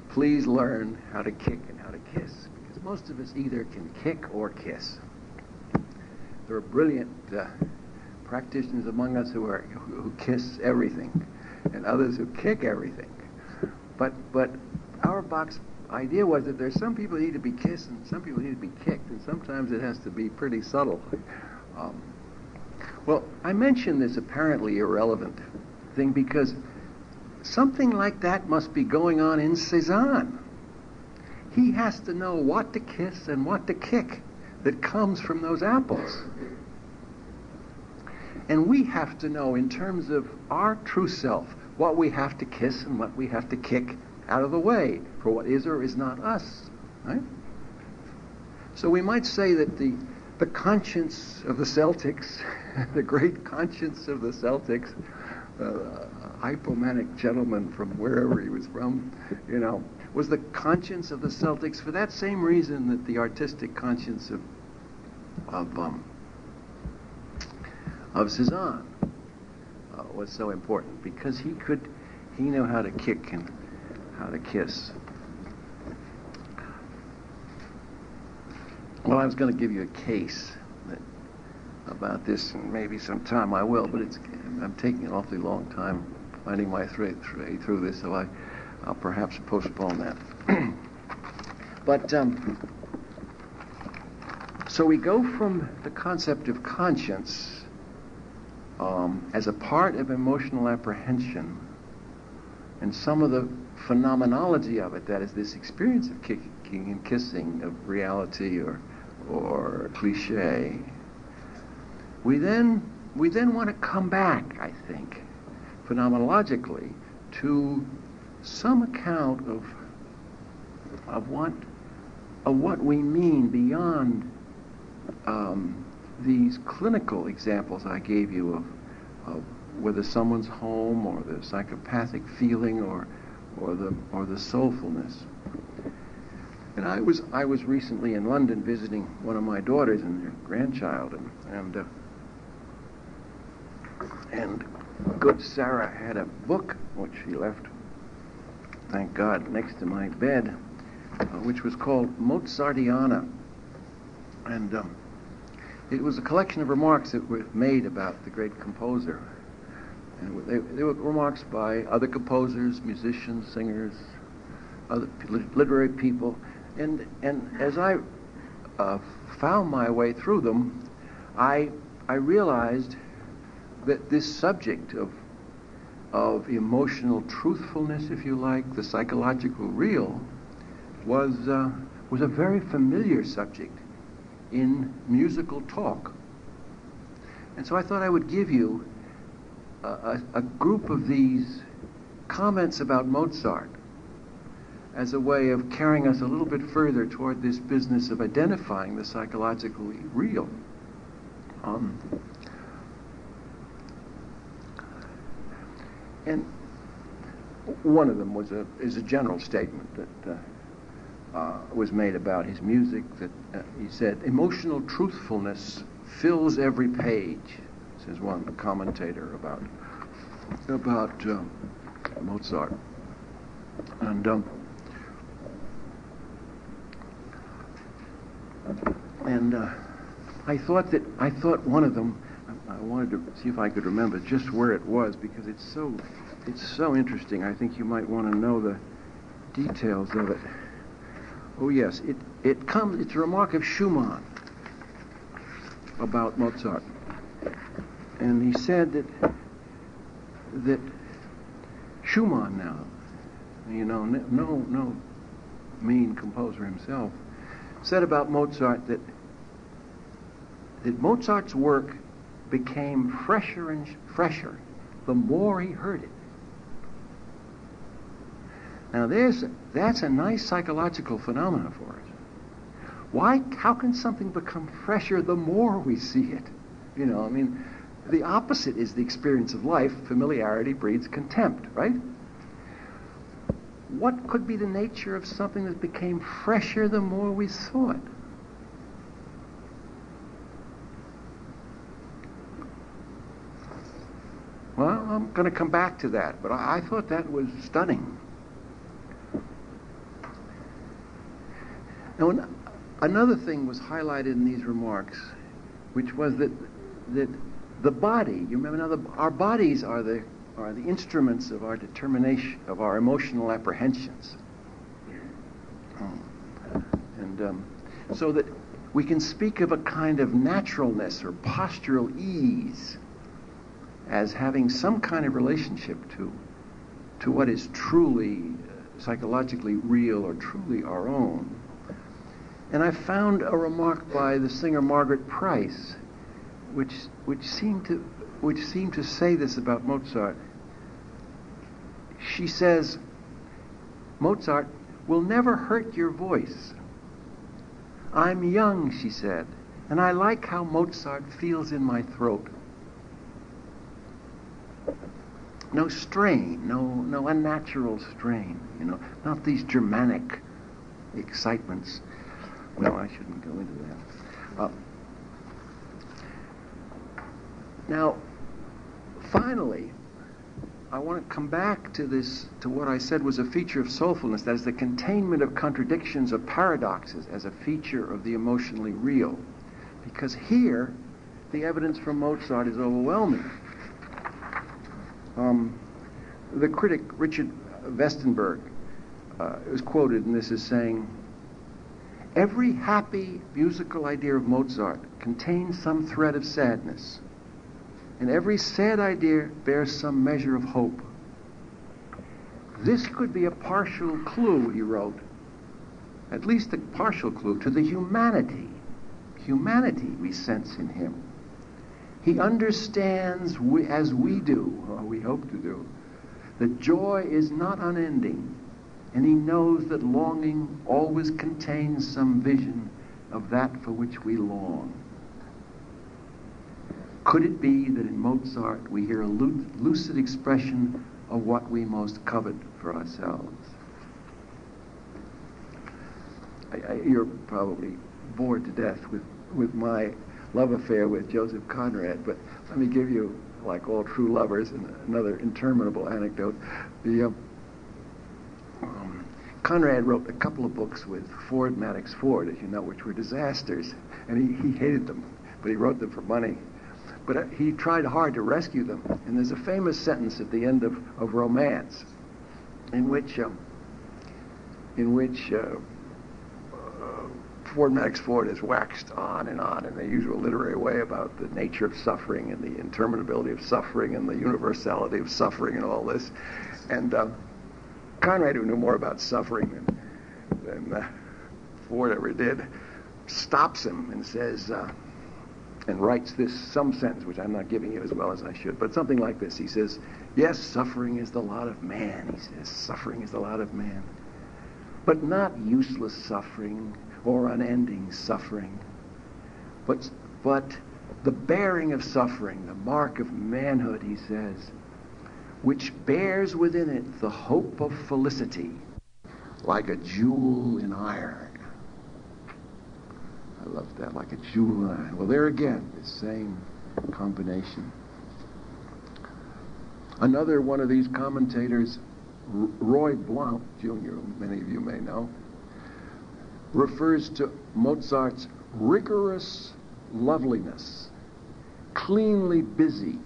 Please learn how to kick and how to kiss, because most of us either can kick or kiss. There are brilliant practitioners among us who kiss everything, and others who kick everything. But Auerbach's idea was that there's some people who need to be kissed and some people need to be kicked, and sometimes it has to be pretty subtle. Well, I mention this apparently irrelevant thing because something like that must be going on in Cezanne. He has to know what to kiss and what to kick that comes from those apples. And we have to know, in terms of our true self, what we have to kiss and what we have to kick out of the way for what is or is not us. Right? So we might say that the conscience of the Celtics, the great conscience of the Celtics, hypomanic gentleman from wherever he was from, was the conscience of the Celtics for that same reason that the artistic conscience of Cezanne was so important, because he knew how to kick and how to kiss. Well, I was going to give you a case about this, and maybe sometime I will, but I'm taking an awfully long time finding my way through this, so I'll perhaps postpone that. But so we go from the concept of conscience as a part of emotional apprehension, and some of the phenomenology of it, that is this experience of kicking and kissing, of reality or cliche. We then want to come back, I think, phenomenologically, to some account of what we mean beyond these clinical examples I gave you of whether someone's home or the psychopathic feeling or the soulfulness. And I was recently in London visiting one of my daughters and her grandchild, and good Sarah had a book which she left, thank God, next to my bed, which was called Mozartiana, and it was a collection of remarks that were made about the great composer. And they were remarks by other composers, musicians, singers, other literary people. And as I found my way through them, I realized that this subject of emotional truthfulness, if you like, the psychological real, was a very familiar subject in musical talk. And so I thought I would give you a group of these comments about Mozart as a way of carrying us a little bit further toward this business of identifying the psychologically real. And one of them is a general statement that was made about his music, that he said, emotional truthfulness fills every page, says one commentator about Mozart. And I thought one of them, I wanted to see if I could remember just where it was, because it's so interesting. I think you might want to know the details of it. Oh yes, it's a remark of Schumann about Mozart. And he said that Schumann, now, no mean composer himself, said about Mozart that Mozart's work became fresher and fresher the more he heard it. Now that's a nice psychological phenomenon for us. How can something become fresher the more we see it? the opposite is the experience of life. Familiarity breeds contempt, right? What could be the nature of something that became fresher the more we saw it? Well, I'm going to come back to that, but I thought that was stunning. Now, another thing was highlighted in these remarks, which was that the body, you remember now, our bodies are the instruments of our determination, of our emotional apprehensions. And so that we can speak of a kind of naturalness or postural ease as having some kind of relationship to what is truly psychologically real or truly our own. And I found a remark by the singer Margaret Price, which seemed to say this about Mozart. She says, Mozart will never hurt your voice. I'm young, she said, and I like how Mozart feels in my throat. No strain, no unnatural strain, not these Germanic excitements. No, I shouldn't go into that. Now, finally, I want to come back to what I said was a feature of soulfulness, that is the containment of contradictions or paradoxes as a feature of the emotionally real. Because here, the evidence from Mozart is overwhelming. The critic Richard Westenberg is quoted in this as saying, every happy musical idea of Mozart contains some thread of sadness, and every sad idea bears some measure of hope. This could be a partial clue, he wrote, at least a partial clue to the humanity we sense in him. He understands, as we do, or we hope to do, that joy is not unending, and he knows that longing always contains some vision of that for which we long. Could it be that in Mozart we hear a lucid expression of what we most covet for ourselves? You're probably bored to death with my love affair with Joseph Conrad, but let me give you, like all true lovers, another interminable anecdote. Conrad wrote a couple of books with Ford Maddox Ford, as you know, which were disasters, and he hated them, but he wrote them for money. But he tried hard to rescue them, and there's a famous sentence at the end of Romance, in which Ford Maddox Ford has waxed on in the usual literary way about the nature of suffering and the interminability of suffering and the universality of suffering and all this. And Conrad, who knew more about suffering than Ford ever did, stops him and says, and writes some sentence, which I'm not giving you as well as I should, but something like this. He says, yes, suffering is the lot of man, he says. Suffering is the lot of man. But not useless suffering or unending suffering, but the bearing of suffering, the mark of manhood, he says, which bears within it the hope of felicity, like a jewel in iron. I love that, like a jewel in iron. Well, there again, the same combination. Another one of these commentators, Roy Blount, Jr., many of you may know, refers to Mozart's rigorous loveliness, cleanly busy,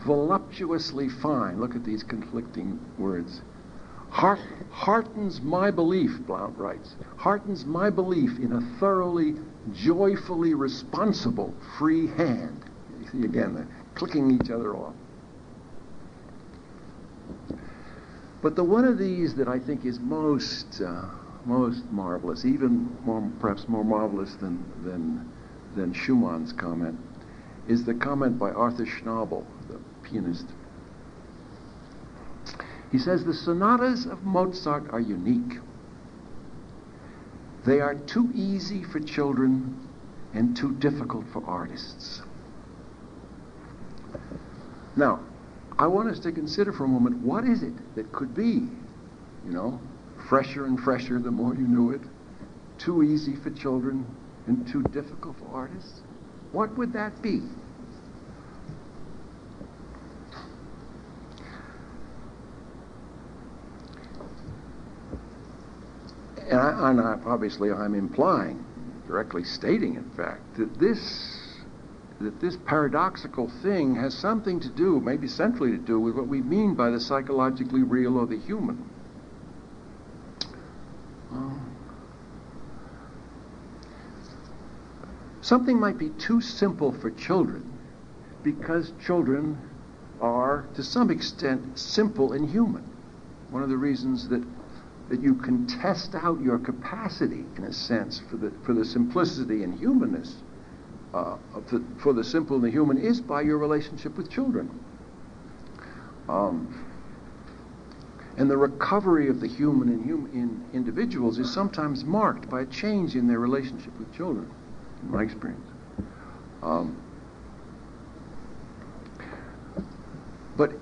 voluptuously fine. Look at these conflicting words. Heartens my belief, Blount writes, heartens my belief in a thoroughly, joyfully responsible free hand. You see again, they're clicking each other off. But the one of these that I think is most marvelous, even perhaps more marvelous than Schumann's comment, is the comment by Arthur Schnabel, the pianist. He says, the sonatas of Mozart are unique. They are too easy for children and too difficult for artists. Now, I want us to consider for a moment, what is it that could be, fresher and fresher the more you knew it, too easy for children and too difficult for artists? What would that be? And obviously I'm implying, directly stating in fact, that this paradoxical thing has something to do, maybe centrally to do, with what we mean by the psychologically real or the human. Something might be too simple for children because children are, to some extent, simple and human. One of the reasons that you can test out your capacity, in a sense, for the simplicity and humanness, for the simple and the human, is by your relationship with children. And the recovery of the human in individuals is sometimes marked by a change in their relationship with children, in my experience. But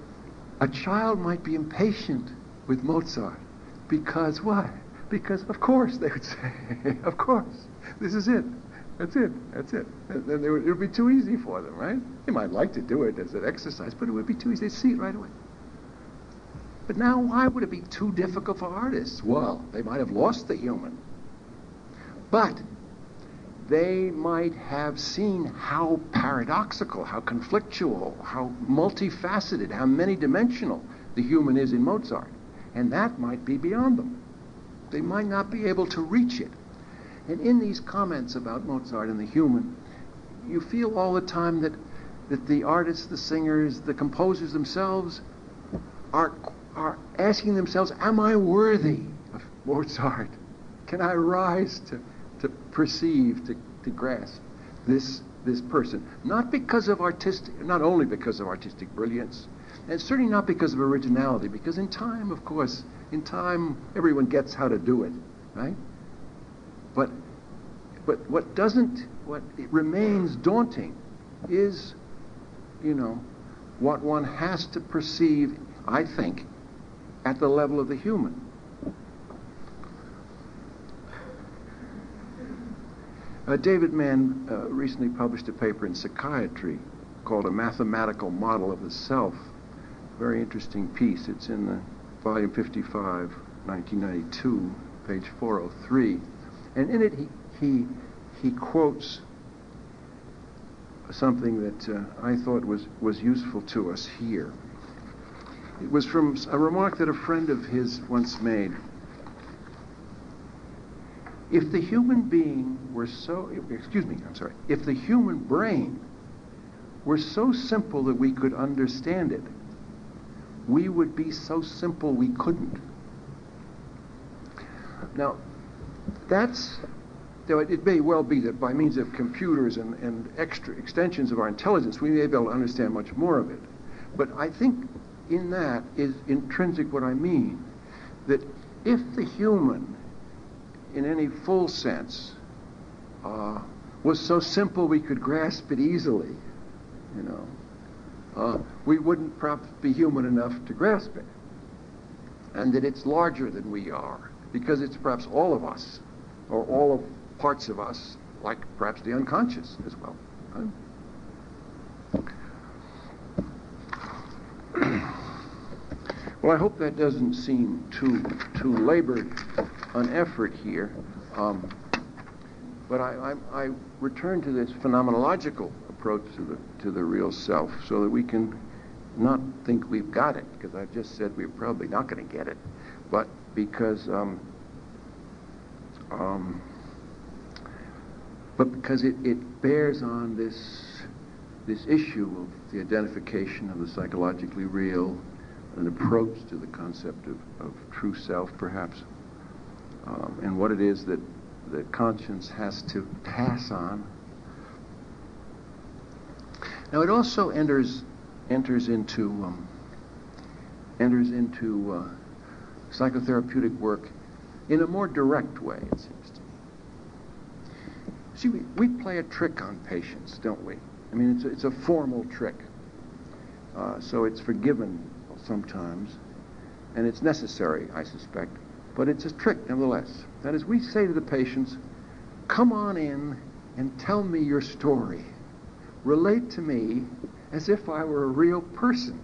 a child might be impatient with Mozart because why? Because of course, they would say, of course, this is it. That's it. And then it would be too easy for them, right? They might like to do it as an exercise, but it would be too easy. They'd see it right away. But now, why would it be too difficult for artists? Well, they might have lost the human. But they might have seen how paradoxical, how conflictual, how multifaceted, how many-dimensional the human is in Mozart. And that might be beyond them. They might not be able to reach it. And in these comments about Mozart and the human, you feel all the time that the artists, the singers, the composers themselves are asking themselves, am I worthy of Mozart? Can I rise to perceive, to grasp this person? Not only because of artistic brilliance, and certainly not because of originality, because in time, of course, everyone gets how to do it, right? But what it remains daunting is, what one has to perceive, I think, at the level of the human. David Mann recently published a paper in Psychiatry called A Mathematical Model of the Self. Very interesting piece. It's in the volume 55, 1992, page 403. And in it he quotes something that I thought was useful to us here. It was from a remark that a friend of his once made. If the human brain were so simple that we could understand it, we would be so simple we couldn't. Now, it may well be that by means of computers and extra extensions of our intelligence, we may be able to understand much more of it. But I think in that is intrinsic what I mean, that if the human, in any full sense, was so simple we could grasp it easily, we wouldn't perhaps be human enough to grasp it. And that it's larger than we are, because it's perhaps all of us, or all of parts of us, like perhaps the unconscious as well. Well, I hope that doesn't seem too labored an effort here, but I return to this phenomenological approach to the real self, so that we can not think we've got it, because I've just said we're probably not going to get it, but because it bears on this issue of the identification of the psychologically real, an approach to the concept of true self, perhaps, and what it is that the conscience has to pass on. Now, it also enters into psychotherapeutic work in a more direct way, it seems to me. See, we play a trick on patients, don't we? I mean, it's a formal trick. So it's forgiven sometimes, and it's necessary, I suspect, but it's a trick nevertheless. That is, we say to the patients, come on in and tell me your story. Relate to me as if I were a real person,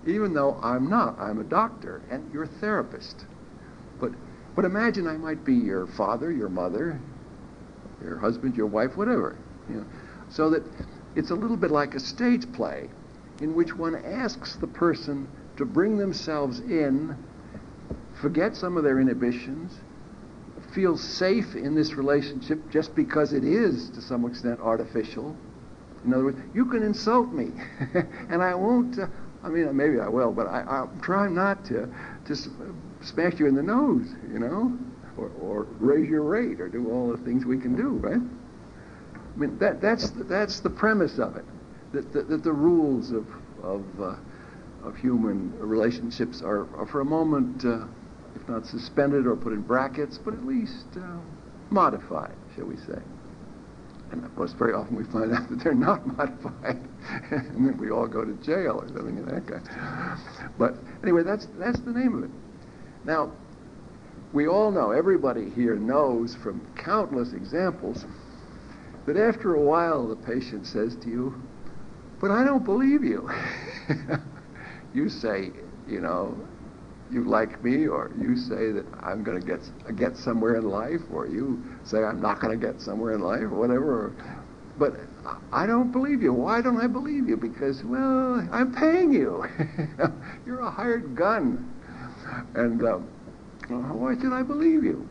even though I'm not. I'm a doctor and you're a therapist. But imagine I might be your father, your mother, your husband, your wife, whatever. So that it's a little bit like a stage play in which one asks the person to bring themselves in, forget some of their inhibitions, feel safe in this relationship just because it is, to some extent, artificial. In other words, you can insult me, and I won't, maybe I will, but I'm trying not to smash you in the nose, or raise your rate, or do all the things we can do, right? I mean, that's the premise of it, that the rules of human relationships are for a moment, if not suspended or put in brackets, but at least modified, shall we say. And of course, very often we find out that they're not modified, and then we all go to jail or something of that kind. But anyway, that's the name of it. Now, we all know, everybody here knows from countless examples, that after a while the patient says to you, but I don't believe you. You say, you like me, or you say that I'm going to get somewhere in life, or you say I'm not going to get somewhere in life, or whatever. But I don't believe you. Why don't I believe you? Because, well, I'm paying you. You're a hired gun. And why should I believe you?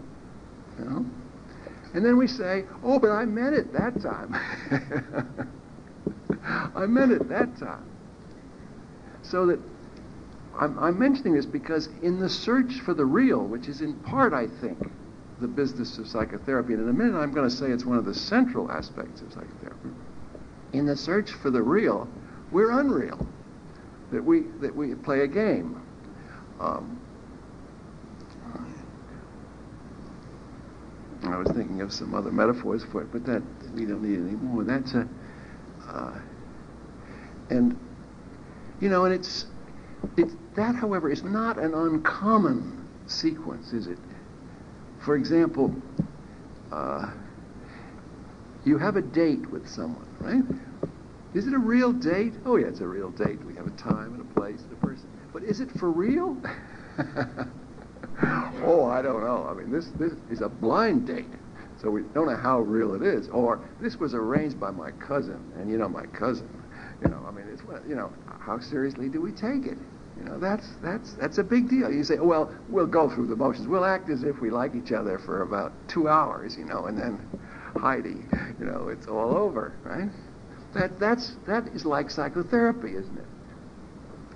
And then we say, oh, but I meant it that time. I meant it that time. So that I'm mentioning this because in the search for the real, which is in part, I think, the business of psychotherapy, and in a minute I'm going to say it's one of the central aspects of psychotherapy, in the search for the real, we're unreal, that we play a game. I was thinking of some other metaphors for it, but that we don't need anymore. That's and it's that, however, is not an uncommon sequence, is it? For example, you have a date with someone, right? Is it a real date? Oh, yeah, it's a real date. We have a time and a place and a person. But is it for real? Oh, I don't know. I mean, this is a blind date, so we don't know how real it is. Or this was arranged by my cousin, and my cousin. It's how seriously do we take it? That's a big deal. You say, oh, well, we'll go through the motions. We'll act as if we like each other for about 2 hours, and then Heidi, it's all over, right? That is like psychotherapy, isn't it?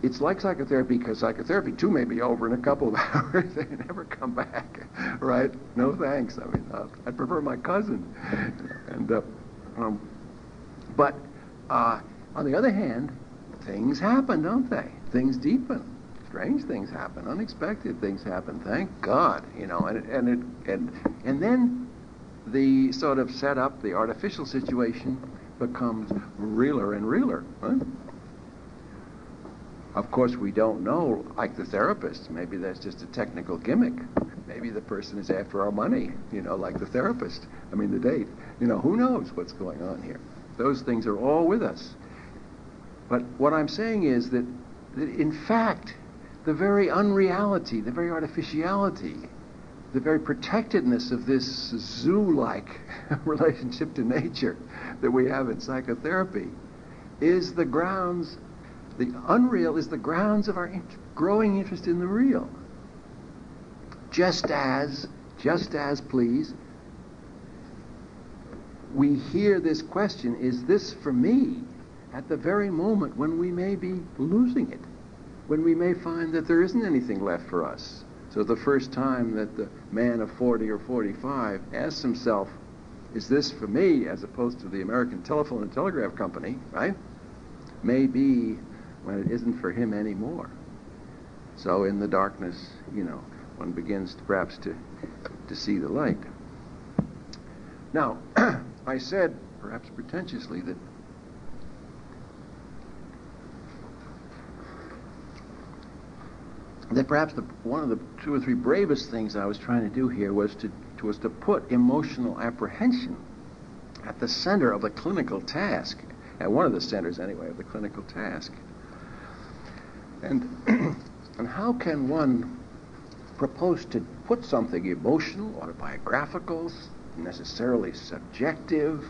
It's like psychotherapy because psychotherapy too may be over in a couple of hours and never come back, right? No thanks. I'd prefer my cousin. But on the other hand, things happen, don't they? Things deepen. Strange things happen. Unexpected things happen. Thank God, and then the sort of setup, the artificial situation becomes realer and realer, right? Of course, we don't know, like the therapist. Maybe that's just a technical gimmick. Maybe the person is after our money, like the therapist. The date. Who knows what's going on here? Those things are all with us. But what I'm saying is that in fact, the very unreality, the very artificiality, the very protectedness of this zoo-like relationship to nature that we have in psychotherapy is the grounds. The unreal is the grounds of our growing interest in the real. Just as, please, we hear this question, is this for me? At the very moment when we may be losing it, when we may find that there isn't anything left for us. So the first time that the man of 40 or 45 asks himself, is this for me, as opposed to the American Telephone and Telegraph Company, right? May be when it isn't for him anymore. So in the darkness, one begins perhaps to see the light. Now, I said, perhaps pretentiously, that that perhaps one of the two or three bravest things I was trying to do here was to put emotional apprehension at the center of the clinical task, at one of the centers anyway of the clinical task. And and how can one propose to put something emotional, autobiographical, necessarily subjective,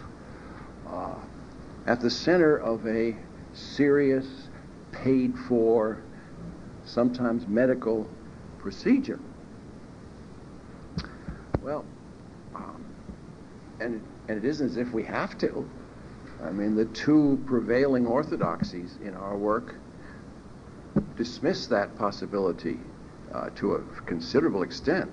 at the center of a serious, paid-for, sometimes medical procedure? Well, and it isn't as if we have to. I mean, the two prevailing orthodoxies in our work dismiss that possibility to a considerable extent.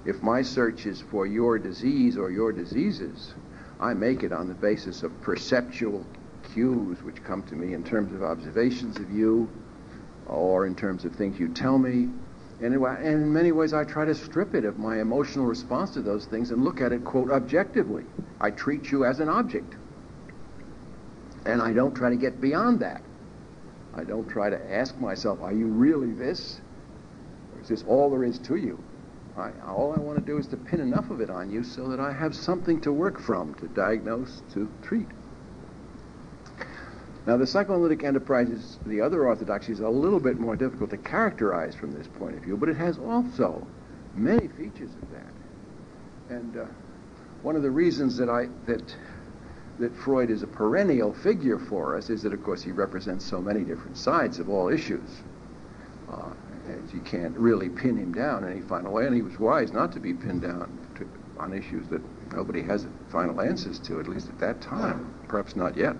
If my search is for your disease or your diseases, I make it on the basis of perceptual cues which come to me in terms of observations of you or in terms of things you tell me. And in many ways I try to strip it of my emotional response to those things and look at it, quote, objectively. I treat you as an object. And I don't try to get beyond that. I don't try to ask myself, are you really this? Or is this all there is to you? All I want to do is to pin enough of it on you so that I have something to work from, to diagnose, to treat. Now, the psychoanalytic enterprise, the other orthodoxy, is a little bit more difficult to characterize from this point of view, but it has also many features of that. And one of the reasons that Freud is a perennial figure for us is that, of course, he represents so many different sides of all issues. You can't really pin him down in any final way, and he was wise not to be pinned down on issues that nobody has final answers to, at least at that time, perhaps not yet.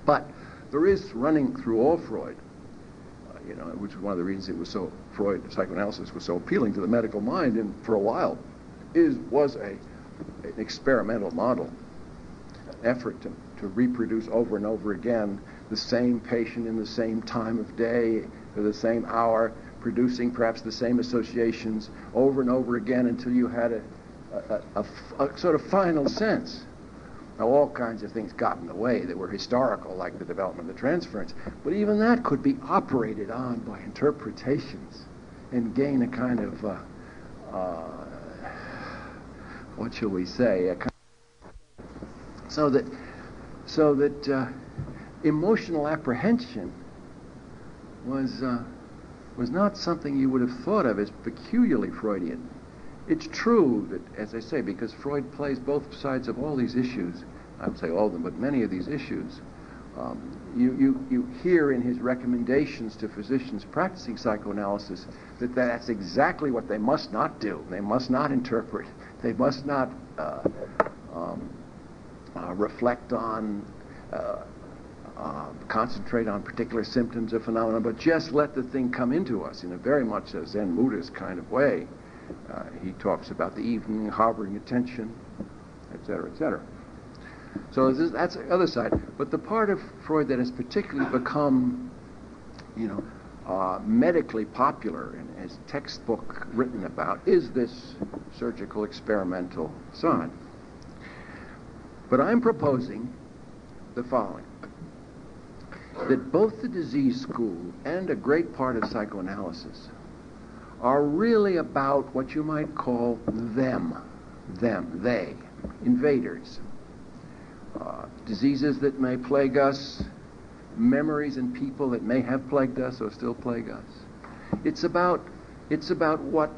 But there is running through all Freud, which is one of the reasons psychoanalysis was so appealing to the medical mind, and for a while was an experimental model, an effort to reproduce over and over again the same patient in the same time of day, for the same hour, producing perhaps the same associations over and over again until you had a sort of final sense. Now, all kinds of things got in the way that were historical, like the development of the transference, but even that could be operated on by interpretations and gain a kind of, what shall we say, so that emotional apprehension was not something you would have thought of as peculiarly Freudian. It's true that, as I say, because Freud plays both sides of all these issues, I would say all of them, but many of these issues, you hear in his recommendations to physicians practicing psychoanalysis that that's exactly what they must not do. They must not interpret. They must not reflect on, concentrate on particular symptoms or phenomena, but just let the thing come into us in a very much a Zen Buddhist kind of way. He talks about the evening, harboring attention, etc., etc. So that's the other side. But the part of Freud that has particularly become, medically popular and as textbook written about is this surgical experimental side. But I'm proposing the following: that both the disease school and a great part of psychoanalysis are really about what you might call they, invaders. Diseases that may plague us, memories and people that may have plagued us or still plague us. It's about what,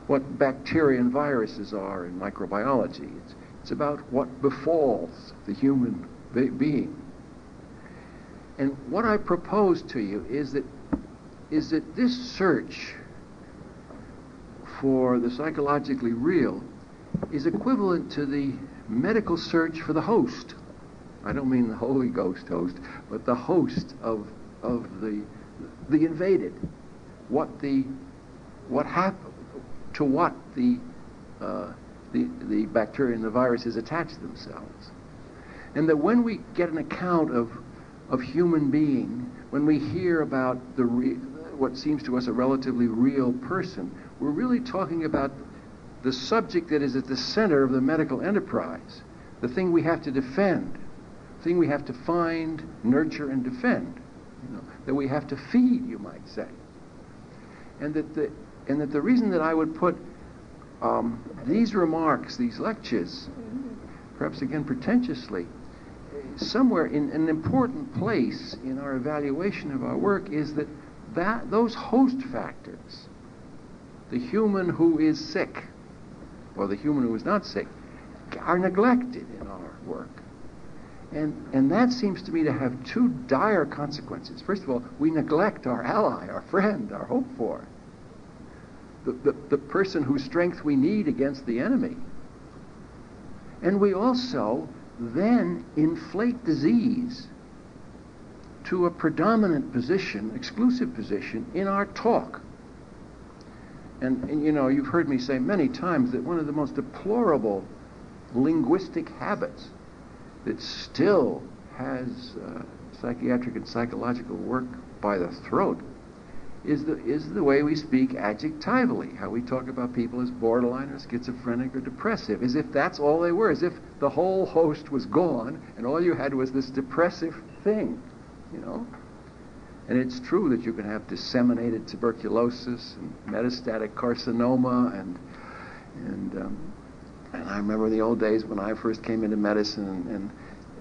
what bacteria and viruses are in microbiology. It's about what befalls the human being. And what I propose to you is that this search for the psychologically real is equivalent to the medical search for the host. I don't mean the Holy Ghost host, but the host of the invaded. What happened to what the bacteria and the viruses attach themselves, and that when we get an account of human being, when we hear about what seems to us a relatively real person, we're really talking about the subject that is at the center of the medical enterprise, the thing we have to defend, the thing we have to find, nurture, and defend, that we have to feed, you might say. and that the reason that I would put these remarks, these lectures, perhaps again pretentiously, somewhere in an important place in our evaluation of our work is that those host factors, the human who is sick or the human who is not sick, are neglected in our work. And that seems to me to have two dire consequences. First of all, we neglect our ally, our friend, our hope for, the person whose strength we need against the enemy. And we also then inflate disease to a predominant position, exclusive position, in our talk. And you know, you've heard me say many times that one of the most deplorable linguistic habits that still has psychiatric and psychological work by the throat is the way we speak adjectively, how we talk about people as borderline or schizophrenic or depressive, as if that's all they were, as if the whole host was gone and all you had was this depressive thing, you know. And it's true that you can have disseminated tuberculosis and metastatic carcinoma and I remember the old days when I first came into medicine, and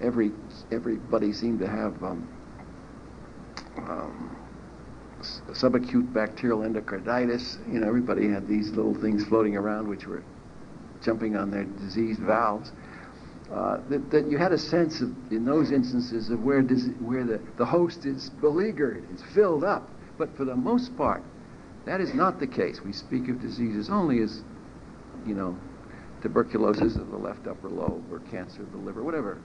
everybody seemed to have subacute bacterial endocarditis. You know, everybody had these little things floating around which were jumping on their diseased valves. That you had a sense of, in those instances, of where the host is beleaguered, is filled up. But for the most part, that is not the case. We speak of diseases only as, you know, tuberculosis of the left upper lobe or cancer of the liver, whatever.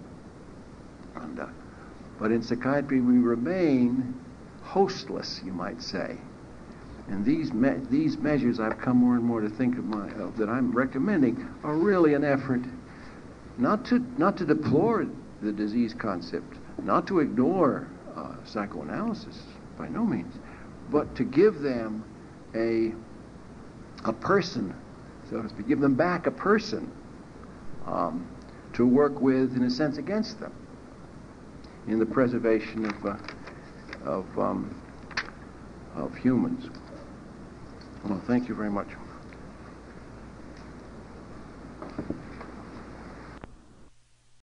But in psychiatry, we remain hostless, you might say. And these measures I've come more and more to think of that I'm recommending are really an effort not to deplore the disease concept, not to ignore psychoanalysis, by no means, but to give them a person, so to speak, give them back a person to work with, in a sense, against them in the preservation of humans. Well, thank you very much.